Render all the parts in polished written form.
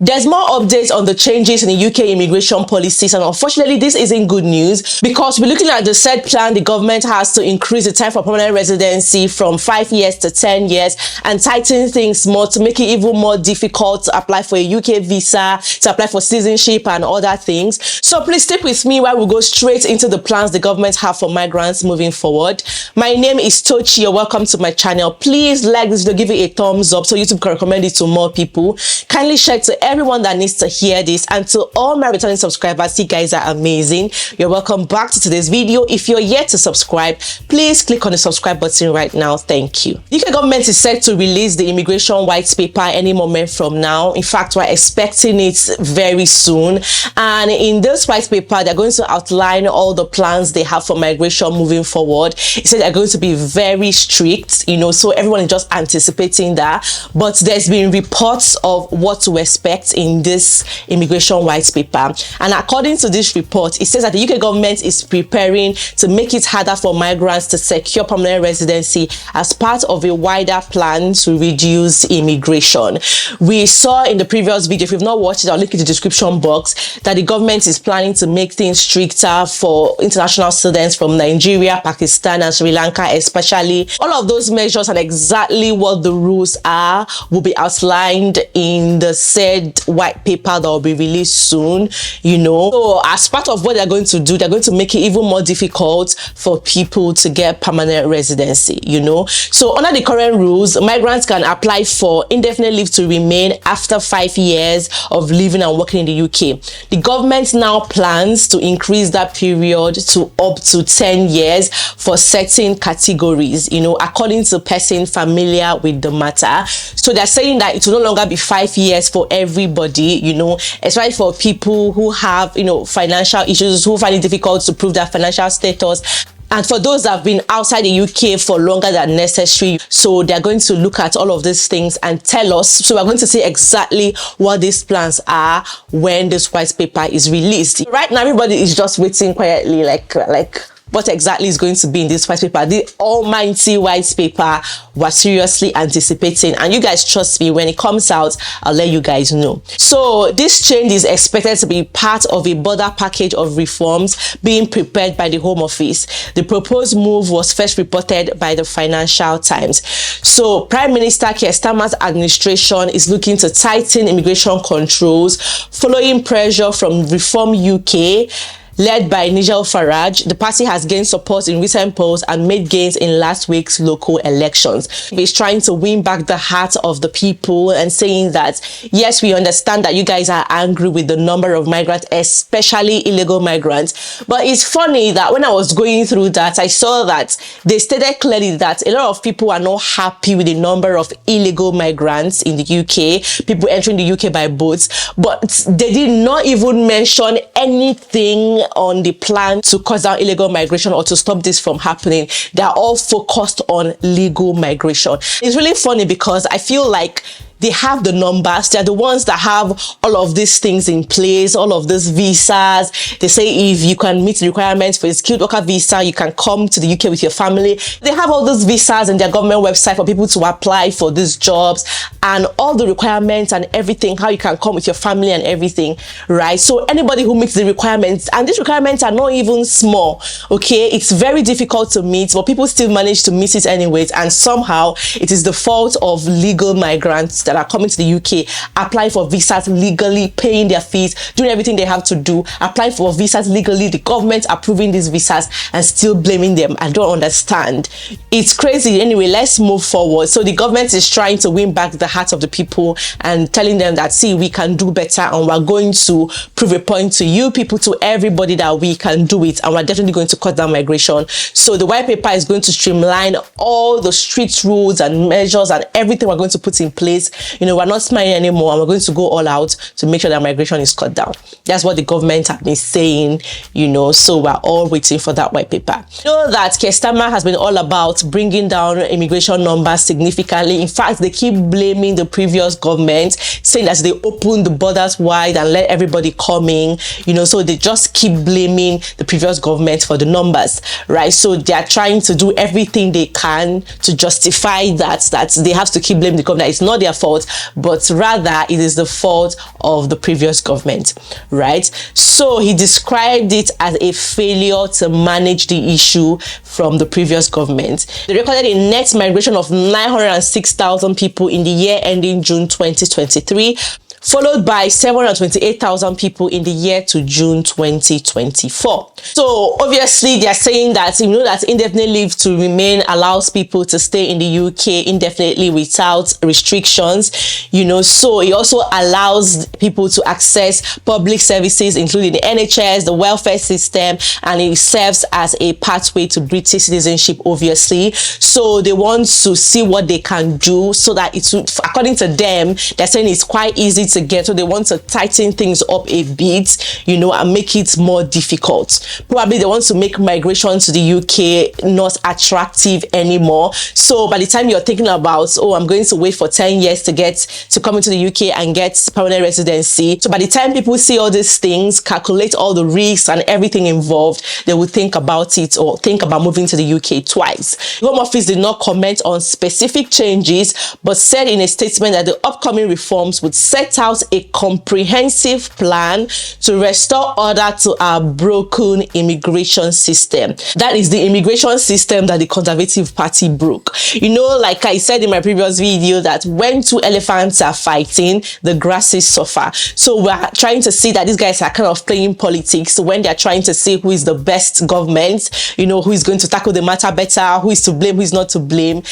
There's more updates on the changes in the UK immigration policies, and unfortunately this isn't good news because we're looking at the said plan the government has to increase the time for permanent residency from 5 years to 10 years and tighten things more to make it even more difficult to apply for a UK visa, to apply for citizenship and other things. So please stick with me while we go straight into the plans the government have for migrants moving forward. My name is Tochi. You're welcome to my channel. Please like this video, give it a thumbs up so YouTube can recommend it to more people. Kindly share it to everyone that needs to hear this, and to all my returning subscribers, you guys are amazing. You're welcome back to today's video. If you're yet to subscribe, please click on the subscribe button right now. Thank you. The UK government is set to release the immigration white paper any moment from now. In fact, we're expecting it very soon, and in this white paper they're going to outline all the plans they have for migration moving forward. It said they're going to be very strict, so everyone is just anticipating that, but there's been reports of what to expect in this immigration white paper, and according to this report, it says that the UK government is preparing to make it harder for migrants to secure permanent residency as part of a wider plan to reduce immigration. We saw in the previous video, if you've not watched it, I'll link in the description box, that the government is planning to make things stricter for international students from Nigeria, Pakistan and Sri Lanka especially. All of those measures and exactly what the rules are will be outlined in the said white paper that will be released soon. So as part of what they're going to do, they're going to make it even more difficult for people to get permanent residency. So under the current rules, migrants can apply for indefinite leave to remain after 5 years of living and working in the UK. The government now plans to increase that period to up to 10 years for certain categories, according to person familiar with the matter. So they're saying that it will no longer be 5 years for everybody, especially for people who have, financial issues, who find it difficult to prove their financial status, and for those that have been outside the UK for longer than necessary. So they're going to look at all of these things and tell us. So we're going to see exactly what these plans are when this white paper is released. Right now, everybody is just waiting quietly, like what exactly is going to be in this white paper. The almighty white paper we're seriously anticipating, and you guys trust me, when it comes out, I'll let you guys know. So this change is expected to be part of a broader package of reforms being prepared by the Home Office. The proposed move was first reported by the Financial Times. So Prime Minister Keir Starmer's administration is looking to tighten immigration controls following pressure from Reform UK, led by Nigel Farage. The party has gained support in recent polls and made gains in last week's local elections. He's trying to win back the heart of the people and saying that, yes, we understand that you guys are angry with the number of migrants, especially illegal migrants. But it's funny that when I was going through that, I saw that they stated clearly that a lot of people are not happy with the number of illegal migrants in the UK, people entering the UK by boats, but they did not even mention anything on the plan to cut down illegal migration or to stop this from happening. They are all focused on legal migration. It's really funny because I feel like they have the numbers. They're the ones that have all of these things in place, all of these visas. They say if you can meet the requirements for a skilled worker visa, you can come to the UK with your family. They have all those visas in their government website for people to apply for these jobs, and all the requirements and everything, how you can come with your family and everything, right? So anybody who meets the requirements, and these requirements are not even small, okay? It's very difficult to meet, but people still manage to meet it anyways, and somehow it is the fault of legal migrants that are coming to the UK, applying for visas legally, paying their fees, doing everything they have to do, applying for visas legally, the government approving these visas and still blaming them. I don't understand. It's crazy. Anyway, let's move forward. So the government is trying to win back the heart of the people and telling them that, see, we can do better, and we're going to prove a point to you people, to everybody, that we can do it, and we're definitely going to cut down migration. So the white paper is going to streamline all the strict rules and measures and everything we're going to put in place. We're not smiling anymore, and we're going to go all out to make sure that migration is cut down. That's what the government have been saying, so we're all waiting for that white paper. That Keir Starmer has been all about bringing down immigration numbers significantly. In fact, they keep blaming the previous government, saying that they opened the borders wide and let everybody come in, so they just keep blaming the previous government for the numbers, right? So they are trying to do everything they can to justify that they have to keep blaming the government. It's not their fault. fault, but rather it is the fault of the previous government, right? So he described it as a failure to manage the issue from the previous government. They recorded a net migration of 906,000 people in the year ending June 2023, followed by 728,000 people in the year to June 2024. So obviously they are saying that, you know, that indefinite leave to remain allows people to stay in the UK indefinitely without restrictions, you know. So it also allows people to access public services, including the NHS, the welfare system, and it serves as a pathway to British citizenship, obviously. So they want to see what they can do so that it's, according to them, they're saying it's quite easy to get, so they want to tighten things up a bit, you know, and make it more difficult. Probably they want to make migration to the UK not attractive anymore. So by the time you're thinking about, oh, I'm going to wait for 10 years to come into the UK and get permanent residency, so by the time people see all these things, calculate all the risks and everything involved, they will think about it or think about moving to the UK twice. The Home Office did not comment on specific changes, but said in a statement that the upcoming reforms would set out a comprehensive plan to restore order to our broken immigration system. That is the immigration system that the Conservative Party broke. You know, like I said in my previous video, that when two elephants are fighting, the grasses suffer. So we're trying to see that these guys are kind of playing politics when they're trying to see who is the best government, you know, who is going to tackle the matter better, who is to blame, who is not to blame.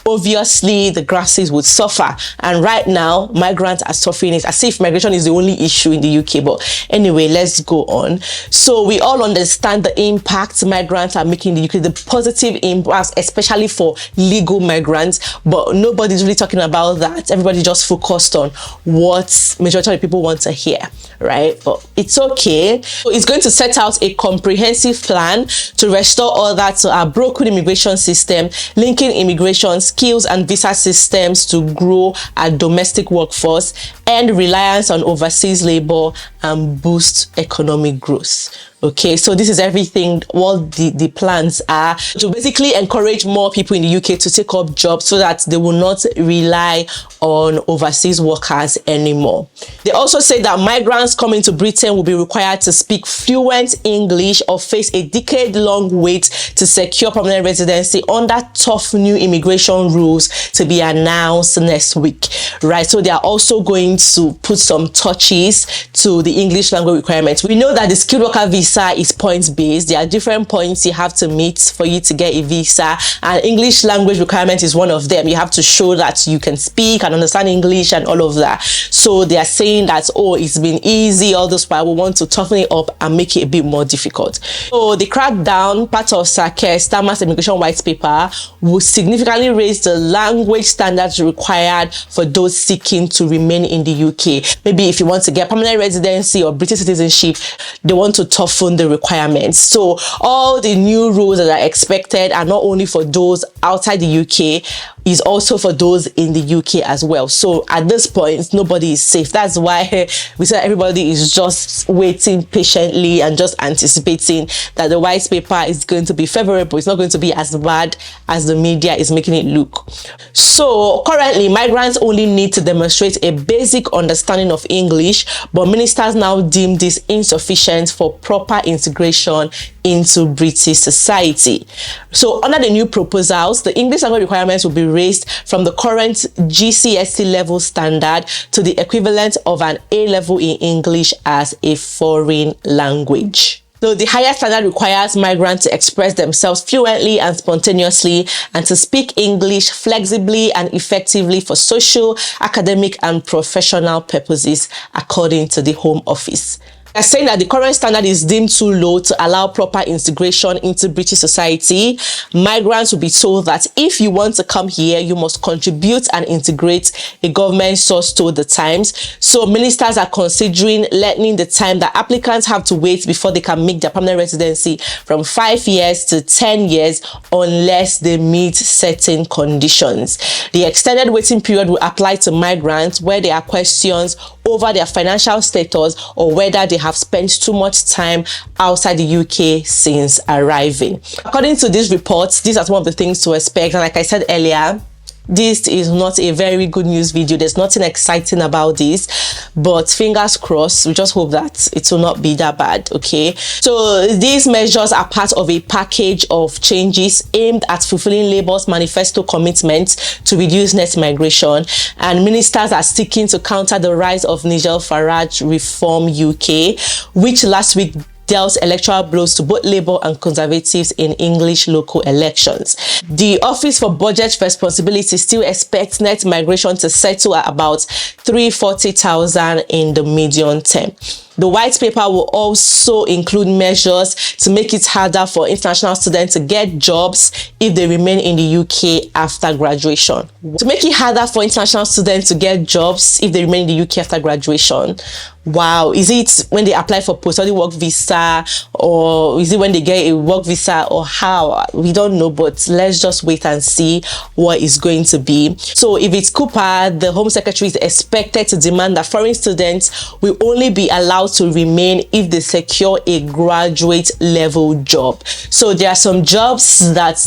Obviously the grasses would suffer, and right now migrants are suffering it, as if migration is the only issue in the UK. But anyway, let's go on. So we all understand the impact migrants are making in the UK, the positive impacts, especially for legal migrants, but nobody's really talking about that. Everybody just focused on what majority of the people want to hear, right? But it's okay. So it's going to set out a comprehensive plan to restore order to our broken immigration system, linking immigration, skills and visa systems to grow our domestic workforce, end reliance on overseas labor, and boost economic growth. Okay, so this is everything, what the plans are to basically encourage more people in the UK to take up jobs so that they will not rely on overseas workers anymore. They also say that migrants coming to Britain will be required to speak fluent English or face a decade-long wait to secure permanent residency under tough new immigration rules to be announced next week, right? So they are also going to put some touches to the English language requirements. We know that the skilled worker visa is points based. There are different points you have to meet for you to get a visa, and English language requirement is one of them. You have to show that you can speak and understand English and all of that. So they are saying that, oh, it's been easy all this while, we want to toughen it up and make it a bit more difficult. So the crackdown, part of Starmer's immigration white paper, will significantly raise the language standards required for those seeking to remain in the UK. Maybe if you want to get permanent residency or British citizenship, they want to toughen the requirements. So all the new rules that are expected are not only for those outside the UK, is also for those in the UK as well. So at this point, nobody is safe. That's why we said everybody is just waiting patiently and just anticipating that the white paper is going to be favorable. It's not going to be as bad as the media is making it look. So currently, migrants only need to demonstrate a basic understanding of English, but ministers now deem this insufficient for proper integration into British society. So under the new proposals, the English language requirements will be raised from the current GCSE level standard to the equivalent of an A level in English as a foreign language. So the higher standard requires migrants to express themselves fluently and spontaneously, and to speak English flexibly and effectively for social, academic, and professional purposes, according to the Home Office. They're saying that the current standard is deemed too low to allow proper integration into British society. Migrants will be told that if you want to come here, you must contribute and integrate, a government source told the Times. So ministers are considering lengthening the time that applicants have to wait before they can make their permanent residency from 5 years to 10 years unless they meet certain conditions. The extended waiting period will apply to migrants where there are questions over their financial status or whether they have spent too much time outside the UK since arriving. According to these reports, these are some of the things to expect, and like I said earlier, this is not a very good news video. There's nothing exciting about this, but fingers crossed, we just hope that it will not be that bad. Okay, so these measures are part of a package of changes aimed at fulfilling Labour's manifesto commitments to reduce net migration, and ministers are seeking to counter the rise of Nigel Farage Reform UK, which last week dealt electoral blows to both Labour and Conservatives in English local elections. The Office for Budget Responsibility still expects net migration to settle at about 340,000 in the medium term. The white paper will also include measures to make it harder for international students to get jobs if they remain in the UK after graduation. To make it harder for international students to get jobs if they remain in the UK after graduation. Wow, is it when they apply for post-study work visa, or is it when they get a work visa, or how? We don't know, but let's just wait and see what is going to be. So if it's Cooper, the Home Secretary is expected to demand that foreign students will only be allowed to remain if they secure a graduate level job. So there are some jobs that,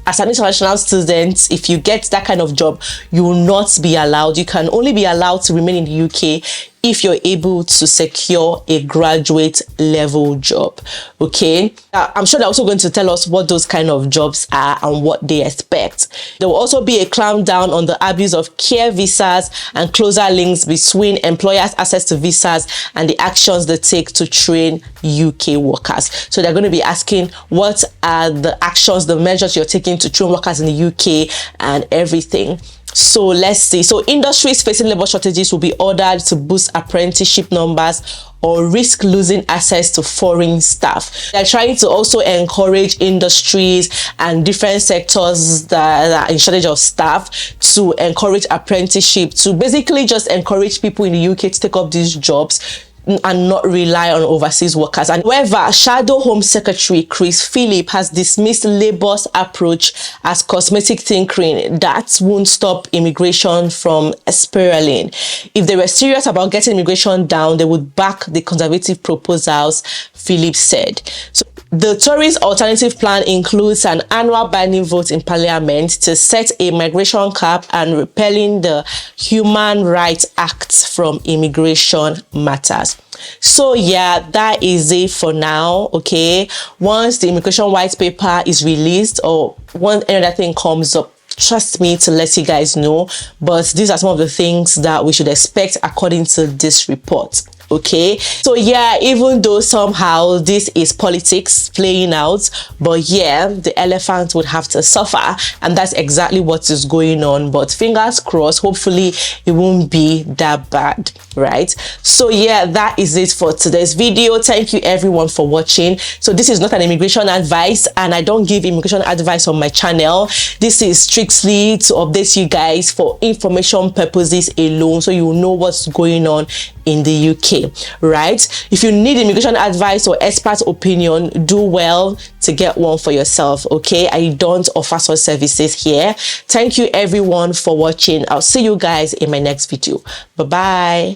as an international student, if you get that kind of job, you will not be allowed. You can only be allowed to remain in the UK if you're able to secure a graduate level job. Okay, I'm sure they're also going to tell us what those kind of jobs are and what they expect. There will also be a clampdown on the abuse of care visas and closer links between employers' access to visas and the actions they take to train UK workers. So they're going to be asking, what are the actions, the measures you're taking to train workers in the UK and everything. So let's see. So industries facing labor shortages will be ordered to boost apprenticeship numbers or risk losing access to foreign staff. They're trying to also encourage industries and different sectors that are in shortage of staff to encourage apprenticeship, to basically just encourage people in the UK to take up these jobs and not rely on overseas workers. And however, Shadow Home Secretary Chris Philip has dismissed Labour's approach as cosmetic tinkering that won't stop immigration from spiraling. If they were serious about getting immigration down, they would back the Conservative proposals, Philip said. So the Tories' alternative plan includes an annual binding vote in Parliament to set a migration cap and repealing the Human Rights Act from immigration matters. So yeah, that is it for now. Okay, once the immigration white paper is released, or once any other thing comes up, trust me to let you guys know. But these are some of the things that we should expect according to this report. Okay, so yeah, even though somehow this is politics playing out, but yeah, the elephant would have to suffer, and that's exactly what is going on. But fingers crossed, hopefully it won't be that bad, right? So yeah, that is it for today's video. Thank you everyone for watching. So this is not an immigration advice, and I don't give immigration advice on my channel. This is strictly to update you guys for information purposes alone, so you will know what's going on in the UK, right? If you need immigration advice or expert opinion, do well to get one for yourself. Okay, I don't offer such services here. Thank you everyone for watching. I'll see you guys in my next video. Bye bye.